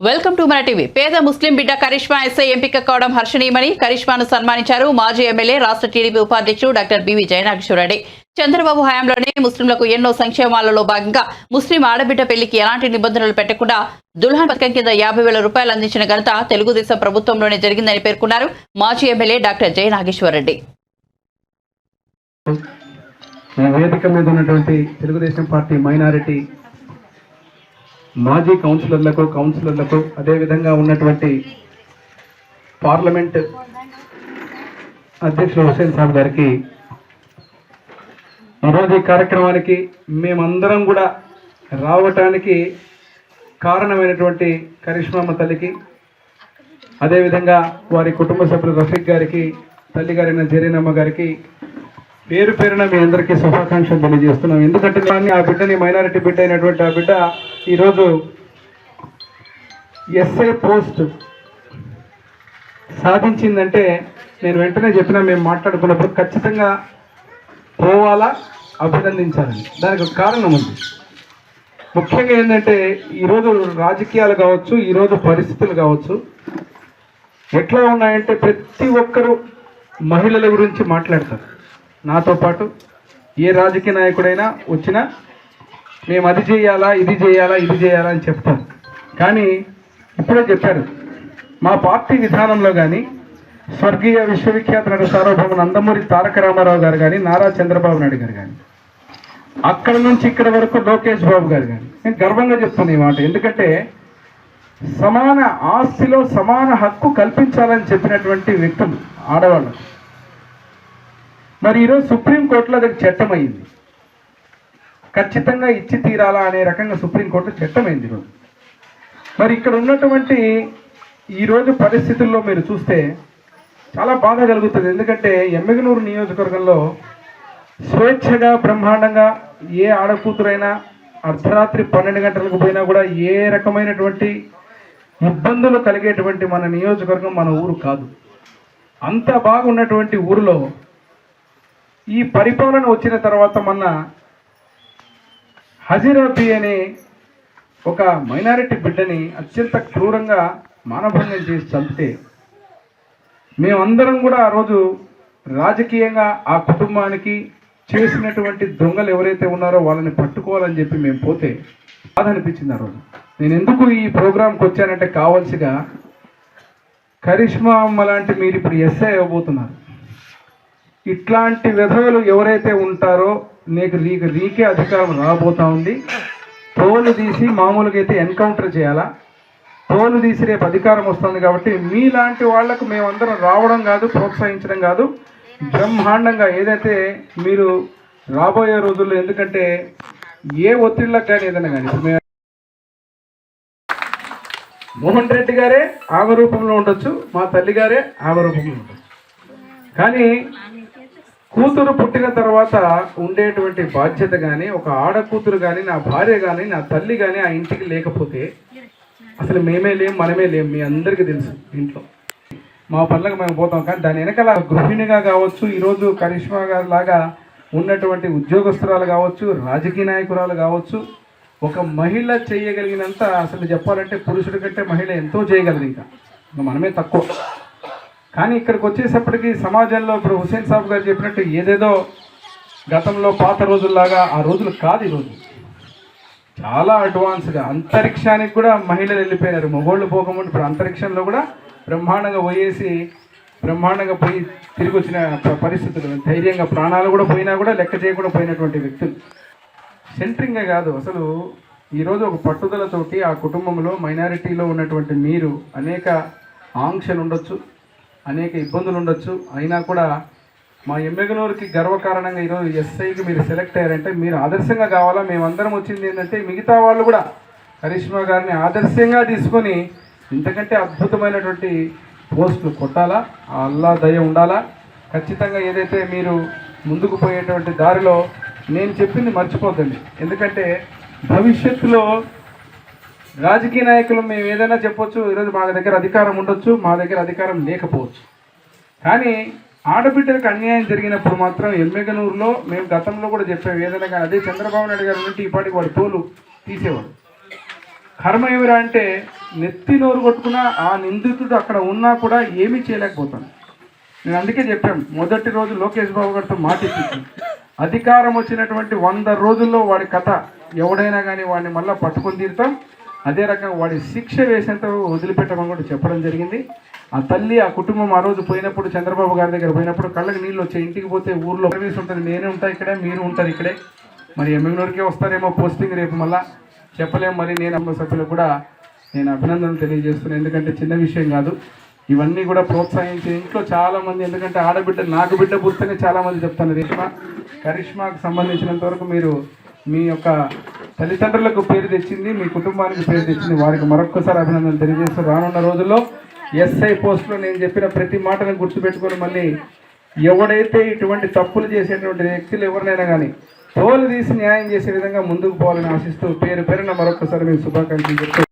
Welcome to మన TV. పేద ముస్లిం బిడ్డ కరిష్మా ఎస్ఐ ఎంపిక కావడం హర్షణీయమని కరిష్మాను సన్మానించారు మాజీ ఎమ్మెల్యే రాష్ట్ర టీడీపీ ఉపాధ్యక్షుడు డాక్టర్ బివి జయనాగేశ్వరరెడ్డి. చంద్రబాబు హయాంలోనే ముస్లింలకు ఎన్నో సంక్షేమాలలో భాగంగా ముస్లిం ఆడబిడ్డ పెళ్లికి ఎలాంటి నిబంధనలు పెట్టకుండా దుల్హన్ పథకం కింద 50,000 రూపాయలు అందించిన ఘనత తెలుగుదేశం ప్రభుత్వంలోనే జరిగిందని పేర్కొన్నారు మాజీ ఎమ్మెల్యే డాక్టర్ జయనాగేశ్వరరెడ్డి. వేదిక మీద ఉన్నటువంటి తెలుగుదేశం పార్టీ మైనారిటీ మాజీ కౌన్సిలర్లకు అదేవిధంగా ఉన్నటువంటి పార్లమెంట్ అధ్యక్షులు హుసేన్ సాబ్ గారికి ఈరోజు ఈ కార్యక్రమానికి మేమందరం కూడా రావటానికి కారణమైనటువంటి కరిష్మా తల్లికి, అదేవిధంగా వారి కుటుంబ సభ్యులు రఫీక్ గారికి, తల్లి గారైన జరీనమ్మ గారికి పేరు పేరున మీ అందరికీ శుభాకాంక్షలు తెలియజేస్తున్నాం. ఎందుకంటే ఆ బిడ్డని మైనారిటీ బిడ్డ అయినటువంటి ఆ బిడ్డ ఈరోజు ఎస్ఐ పోస్ట్ సాధించిందంటే నేను వెంటనే చెప్పినా, మేము మాట్లాడుకున్నప్పుడు ఖచ్చితంగా పోవాలా, అభినందించాలని. దానికి ఒక కారణం ఉంది. ముఖ్యంగా ఏంటంటే ఈరోజు రాజకీయాలు కావచ్చు, ఈరోజు పరిస్థితులు కావచ్చు ఎట్లా ఉన్నాయంటే ప్రతి ఒక్కరూ మహిళల గురించి మాట్లాడతారు. నాతో పాటు ఏ రాజకీయ నాయకుడైనా వచ్చినా మేము అది చేయాలా, ఇది చేయాలా, ఇది చేయాలా అని చెప్తాం. కానీ ఇప్పుడే చెప్పారు, మా పార్టీ విధానంలో కానీ స్వర్గీయ విశ్వవిఖ్యాత నట సార్వభౌమ నందమూరి తారక రామారావు గారు కానీ, నారా చంద్రబాబు నాయుడు గారు కానీ, అక్కడ నుంచి ఇక్కడ వరకు లోకేష్ బాబు గారు కానీ, నేను గర్వంగా చెప్తాను ఈ మాట. ఎందుకంటే సమాన ఆస్తిలో సమాన హక్కు కల్పించాలని చెప్పినటువంటి వ్యక్తులు ఆడవాళ్ళు. మరి ఈరోజు సుప్రీంకోర్టులో అది చట్టం అయింది. ఖచ్చితంగా ఇచ్చి తీరాలా అనే రకంగా సుప్రీంకోర్టు చట్టం అయింది ఈరోజు. మరి ఇక్కడ ఉన్నటువంటి ఈరోజు పరిస్థితుల్లో మీరు చూస్తే చాలా బాధ కలుగుతుంది. ఎందుకంటే ఎమ్మిగనూరు నియోజకవర్గంలో స్వేచ్ఛగా బ్రహ్మాండంగా ఏ ఆడకూతురైనా అర్ధరాత్రి 12 గంటలకు పోయినా కూడా ఏ రకమైనటువంటి ఇబ్బందులు కలిగేటువంటి మన నియోజకవర్గం మన ఊరు కాదు. అంత బాగున్నటువంటి ఊరిలో ఈ పరిపాలన వచ్చిన తర్వాత మొన్న హజీరాబీ అనే ఒక మైనారిటీ బిడ్డని అత్యంత క్రూరంగా మానభంగం చేసి చంపితే మేమందరం కూడా ఆ రోజు రాజకీయంగా ఆ కుటుంబానికి చేసినటువంటి దొంగలు ఎవరైతే ఉన్నారో వాళ్ళని పట్టుకోవాలని చెప్పి మేము పోతే బాధ అనిపించింది ఆ రోజు. నేను ఎందుకు ఈ ప్రోగ్రాంకి వచ్చానంటే కావాల్సిగా కరిష్మా అమ్మ లాంటి మీరు ఇప్పుడు ఎస్ఐ అవ్వబోతున్నారు. ఇట్లాంటి విధవులు ఎవరైతే ఉంటారో నీకే అధికారం రాబోతా ఉంది. తోలు తీసి మామూలుగా అయితే ఎన్కౌంటర్ చేయాలా, తోలు తీసి రేపు అధికారం వస్తుంది. కాబట్టి మీలాంటి వాళ్లకు మేమందరం రావడం కాదు, ప్రోత్సహించడం కాదు, బ్రహ్మాండంగా ఏదైతే మీరు రాబోయే రోజుల్లో, ఎందుకంటే ఏ ఒత్తిళ్ళకు కానీ ఏదైనా కానీ మోహన్ రెడ్డి గారే ఆమె రూపంలో ఉండొచ్చు, మా తల్లి గారే ఆమె రూపంలో ఉండొచ్చు. కానీ కూతురు పుట్టిన తర్వాత ఉండేటువంటి బాధ్యత కానీ, ఒక ఆడకూతురు కానీ, నా భార్య కానీ, నా తల్లి కానీ ఆ ఇంటికి లేకపోతే అసలు మేమే లేం, మనమే లేం. మీ అందరికీ తెలుసు. ఇంట్లో మా పనులకు మేము పోతాం. కానీ దాని వెనకాల గృహిణిగా కావచ్చు, ఈరోజు కరిష్మా గారు లాగా ఉన్నటువంటి ఉద్యోగస్తురాలు కావచ్చు, రాజకీయ నాయకురాలు కావచ్చు, ఒక మహిళ చేయగలిగినంత అసలు చెప్పాలంటే పురుషుడి కంటే మహిళ ఎంతో చేయగలదు. ఇంకా మనమే తక్కువ. కానీ ఇక్కడికి వచ్చేసప్పటికి సమాజంలో ఇప్పుడు హుసేన్ సాబ్ గారు చెప్పినట్టు ఏదేదో గతంలో పాత రోజుల్లాగా ఆ రోజులు కాదు. ఈరోజు చాలా అడ్వాన్స్గా అంతరిక్షానికి కూడా మహిళలు వెళ్ళిపోయినారు. మగోళ్ళు పోకముందు ఇప్పుడు అంతరిక్షంలో కూడా బ్రహ్మాండంగా పోయి తిరిగి వచ్చిన పరిస్థితులు, ధైర్యంగా ప్రాణాలు కూడా పోయినా కూడా లెక్క చేయకుండా పోయినటువంటి వ్యక్తులు. సెంటరింగే కాదు, అసలు ఈరోజు ఒక పట్టుదలతోటి ఆ కుటుంబంలో మైనారిటీలో ఉన్నటువంటి మీరు అనేక ఆంక్షలు ఉండొచ్చు, అనేక ఇబ్బందులు ఉండొచ్చు, అయినా కూడా మా ఎమ్మెగనూరుకి గర్వకారణంగా ఈరోజు ఎస్ఐకి మీరు సెలెక్ట్ అయ్యారంటే మీరు ఆదర్శంగా కావాలా. మేమందరం వచ్చింది ఏంటంటే మిగతా వాళ్ళు కూడా కరిష్మా గారిని ఆదర్శంగా తీసుకొని ఇంతకంటే అద్భుతమైనటువంటి పోస్టులు కొట్టాలా, అల్లా దయ ఉండాలా. ఖచ్చితంగా ఏదైతే మీరు ముందుకు పోయేటువంటి దారిలో నేను చెప్పింది మర్చిపోతుంది. ఎందుకంటే భవిష్యత్తులో రాజకీయ నాయకులు మేము ఏదైనా చెప్పొచ్చు, ఈరోజు మా దగ్గర అధికారం ఉండొచ్చు, మా దగ్గర అధికారం లేకపోవచ్చు. కానీ ఆడబిడ్డలకు అన్యాయం జరిగినప్పుడు మాత్రం ఎమ్మెగనూరులో మేము గతంలో కూడా చెప్పాము ఏదైనా కానీ, అదే చంద్రబాబు నాయుడు గారు నుండి ఇప్పటికి వాడి తోలు తీసేవాడు. కర్మ ఏమిరా అంటే నెత్తి నోరు కొట్టుకున్న ఆ నిందితుడు అక్కడ ఉన్నా కూడా ఏమీ చేయలేకపోతాను. నేను అందుకే చెప్పాను, మొదటి రోజు లోకేష్ బాబు గారితో మాట ఇప్పించాను, అధికారం వచ్చినటువంటి 100 రోజుల్లో వాడి కథ ఎవడైనా కానీ వాడిని మళ్ళీ పట్టుకొని తీరుతాం, అదే రకంగా వాడి శిక్ష వేసేంత వదిలిపెట్టమని కూడా చెప్పడం జరిగింది. ఆ తల్లి ఆ కుటుంబం ఆ రోజు పోయినప్పుడు, చంద్రబాబు గారి దగ్గర పోయినప్పుడు కళ్ళకి నీళ్ళు వచ్చాయి. ఇంటికి పోతే ఊర్లో సర్వీస్ ఉంటుంది, నేనే ఉంటా ఇక్కడే, మీరు ఉంటారు ఇక్కడే, మరి ఎమ్మెల్యేకే వస్తారేమో పోస్టింగ్ రేపు మళ్ళా చెప్పలేము. మరి నేను అమ్మ సభ్యులకు కూడా నేను అభినందనలు తెలియజేస్తున్నాను, ఎందుకంటే చిన్న విషయం కాదు. ఇవన్నీ కూడా ప్రోత్సహించి ఇంట్లో చాలామంది, ఎందుకంటే ఆడబిడ్డ నాకు బిడ్డ పుస్తకనే చాలామంది చెప్తాను. కరిష్మాకు సంబంధించినంత వరకు మీరు మీ యొక్క తల్లిదండ్రులకు పేరు తెచ్చింది, మీ కుటుంబానికి పేరు తెచ్చింది, వారికి మరొక్కసారి అభినందనలు తెలియజేస్తూ రానున్న రోజుల్లో ఎస్ఐ పోస్టులో నేను చెప్పిన ప్రతి మాటను గుర్తుపెట్టుకొని మళ్ళీ ఎవడైతే ఇటువంటి తప్పులు చేసేటువంటి వ్యక్తులు ఎవరినైనా కానీ తోలు తీసి న్యాయం చేసే విధంగా ముందుకు పోవాలని ఆశిస్తూ పేరున మరొకసారి మేము శుభాకాంక్షలు చెప్తూ